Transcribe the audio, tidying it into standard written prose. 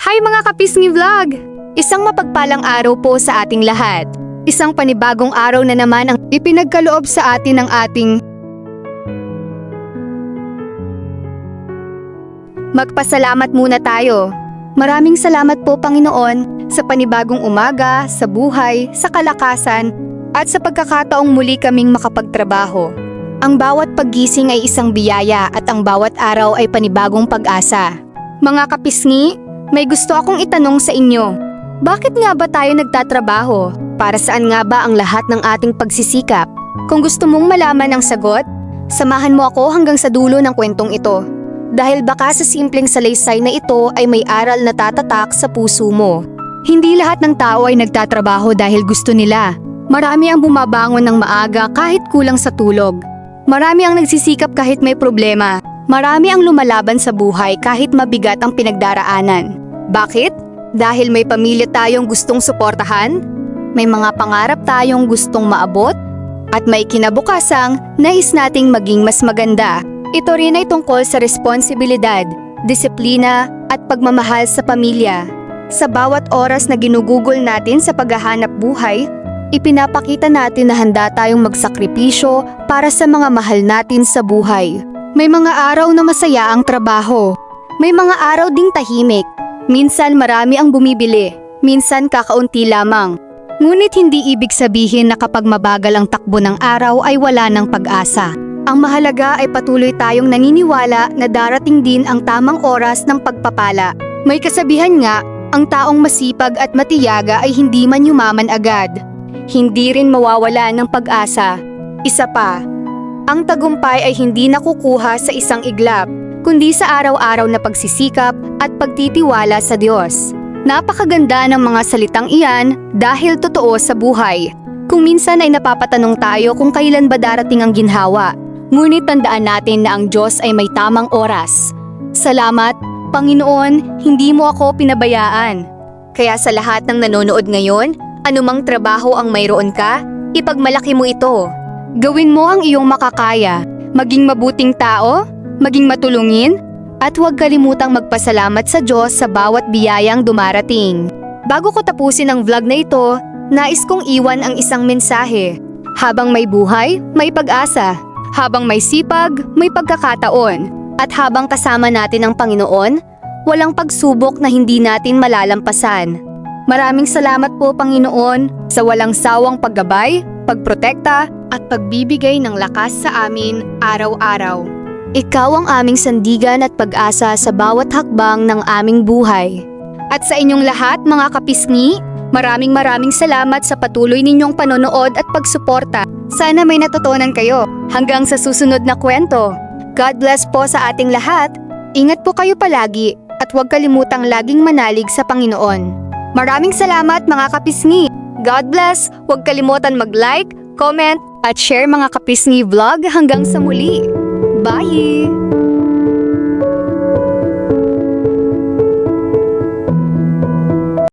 Hi mga kapisngi vlog! Isang mapagpalang araw po sa ating lahat. Isang panibagong araw na naman ang ipinagkaloob sa atin ng ating magpasalamat muna tayo. Maraming salamat po Panginoon sa panibagong umaga, sa buhay, sa kalakasan, at sa pagkakataong muli kaming makapagtrabaho. Ang bawat paggising ay isang biyaya at ang bawat araw ay panibagong pag-asa. Mga kapisngi, may gusto akong itanong sa inyo. Bakit nga ba tayo nagtatrabaho? Para saan nga ba ang lahat ng ating pagsisikap? Kung gusto mong malaman ang sagot, samahan mo ako hanggang sa dulo ng kwentong ito. Dahil baka sa simpleng salaysay na ito ay may aral na tatatak sa puso mo. Hindi lahat ng tao ay nagtatrabaho dahil gusto nila. Marami ang bumabangon ng maaga kahit kulang sa tulog. Marami ang nagsisikap kahit may problema. Marami ang lumalaban sa buhay kahit mabigat ang pinagdaraanan. Bakit? Dahil may pamilya tayong gustong suportahan, may mga pangarap tayong gustong maabot, at may kinabukasang nais nating maging mas maganda. Ito rin ay tungkol sa responsibilidad, disiplina, at pagmamahal sa pamilya. Sa bawat oras na ginugugol natin sa paghahanap buhay, ipinapakita natin na handa tayong magsakripisyo para sa mga mahal natin sa buhay. May mga araw na masaya ang trabaho. May mga araw ding tahimik. Minsan marami ang bumibili, minsan kakaunti lamang. Ngunit hindi ibig sabihin na kapag mabagal ang takbo ng araw ay wala ng pag-asa. Ang mahalaga ay patuloy tayong naniniwala na darating din ang tamang oras ng pagpapala. May kasabihan nga, ang taong masipag at matiyaga ay hindi man yumaman agad. Hindi rin mawawala ng pag-asa. Isa pa, ang tagumpay ay hindi nakukuha sa isang iglap, kundi sa araw-araw na pagsisikap at pagtitiwala sa Diyos. Napakaganda ng mga salitang iyan dahil totoo sa buhay. Kung minsan ay napapatanong tayo kung kailan ba darating ang ginhawa, ngunit tandaan natin na ang Diyos ay may tamang oras. Salamat, Panginoon, hindi mo ako pinabayaan. Kaya sa lahat ng nanonood ngayon, anumang trabaho ang mayroon ka, ipagmalaki mo ito. Gawin mo ang iyong makakaya, maging mabuting tao, maging matulungin, at huwag kalimutang magpasalamat sa Diyos sa bawat biyayang dumarating. Bago ko tapusin ang vlog na ito, nais kong iwan ang isang mensahe. Habang may buhay, may pag-asa. Habang may sipag, may pagkakataon. At habang kasama natin ang Panginoon, walang pagsubok na hindi natin malalampasan. Maraming salamat po Panginoon sa walang sawang paggabay, pagprotekta, at pagbibigay ng lakas sa amin araw-araw. Ikaw ang aming sandigan at pag-asa sa bawat hakbang ng aming buhay. At sa inyong lahat mga kapisngi, maraming salamat sa patuloy ninyong panonood at pagsuporta. Sana may natutunan kayo. Hanggang sa susunod na kwento. God bless po sa ating lahat. Ingat po kayo palagi at huwag kalimutang laging manalig sa Panginoon. Maraming salamat mga kapisngi. God bless. Huwag kalimutan mag-like, comment, at share mga kapisngi vlog hanggang sa muli. Bye!